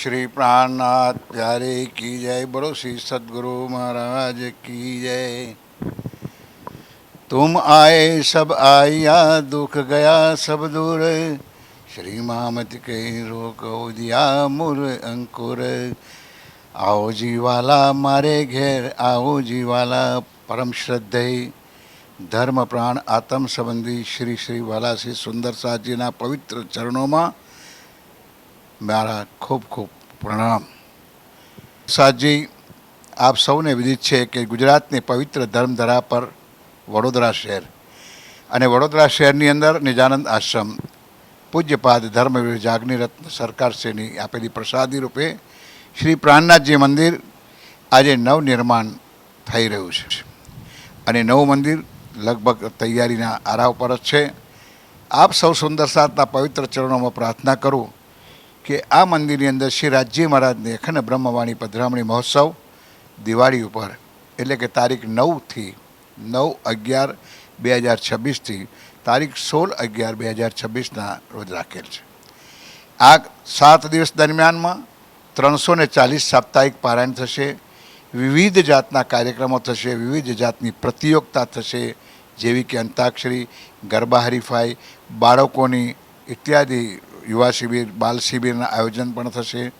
श्री प्राणनाथ प्यारे की जय। बोलो श्री सद्गुरु महाराज की जय। तुम आए सब आया, दुख गया सब दूर। श्री मामत के रोको दिया मुर अंकुर। आओ जीवाला मारे घेर, आओ जीवाला परम श्रद्धेय धर्म प्राण आत्म संबंधी श्री श्री वालासी सुंदर साहजीना पवित्र चरणों में मारा खूब खूब प्रणाम। साहजी, आप सौने विदित है कि गुजरात ने पवित्र धर्मधरा पर वडोदरा शहर અને વડોદરા શહેરની અંદર નિજાનંદ આશ્રમ પૂજ્યપાદ ધર્મવીર જાગનીરત્ન સરકારશ્રીની આપેલી પ્રસાદી રૂપે શ્રી પ્રાણનાથજી મંદિર આજે નવનિર્માણ થઈ રહ્યું છે અને નવું મંદિર લગભગ તૈયારીના આરા ઉપર જ છે। આપ સૌ સુંદર સાતના પવિત્ર ચરણોમાં પ્રાર્થના કરું કે આ મંદિરની અંદર શ્રી રાજજી મહારાજની અખંડ બ્રહ્મવાણી પધરામણી મહોત્સવ દિવાળી ઉપર એટલે કે તારીખ 9 9/11/2026 તારીખ 16/11/2026 રોજ રાખેલ છે। આ 7 દિવસ દરમિયાનમાં 340 સાપ્તાહિક પારાયણ થશે, વિવિધ જાતના કાર્યક્રમો થશે, વિવિધ જાતની પ્રતિયોગતા થશે, જેવી કે અંતાક્ષરી, ગરબા હરીફાઈ, બાળકોની ઇત્યાદિ યુવા શિબિર, બાલ શિબિરના આયોજન પણ થશે।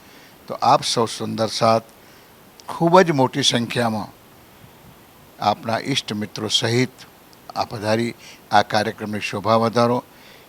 તો આપ સૌ સુંદર સાથ ખૂબ જ મોટી સંખ્યામાં આપણા ઈષ્ટ મિત્રો સહિત આ પધારી આ કાર્યક્રમની શોભા વધારો।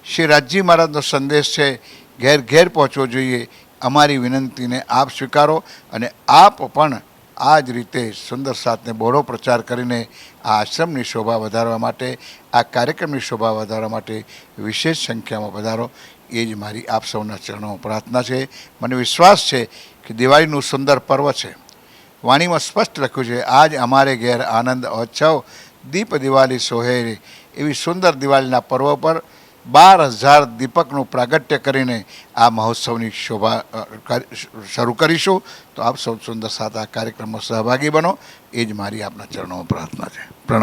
શ્રી રાજજી મહારાજનો સંદેશ છે, ઘેર ઘેર પહોંચવો જોઈએ। અમારી વિનંતીને આપ સ્વીકારો અને આપ પણ આ જ રીતે સુંદર સાથને બહોળો પ્રચાર કરીને આ આશ્રમની શોભા વધારવા માટે, આ કાર્યક્રમની શોભા વધારવા માટે વિશેષ સંખ્યામાં વધારો, એ જ મારી આપ સૌના ચરણોમાં પ્રાર્થના છે। મને વિશ્વાસ છે કે દિવાળીનું સુંદર પર્વ છે। વાણીમાં સ્પષ્ટ લખ્યું છે, આજ અમારે ઘેર આનંદ ઉત્સવ, દીપ દિવાળી સોહેરી। એવી સુંદર દિવાળીના પર્વ પર 12,000 દીપકનું પ્રાગટ્ય કરીને આ મહોત્સવની શોભા શરૂ કરીશું। તો આપ સૌ સુંદર સાથ આ કાર્યક્રમમાં સહભાગી બનો, એ જ મારી આપના ચરણોમાં પ્રાર્થના છે। પ્રણામ।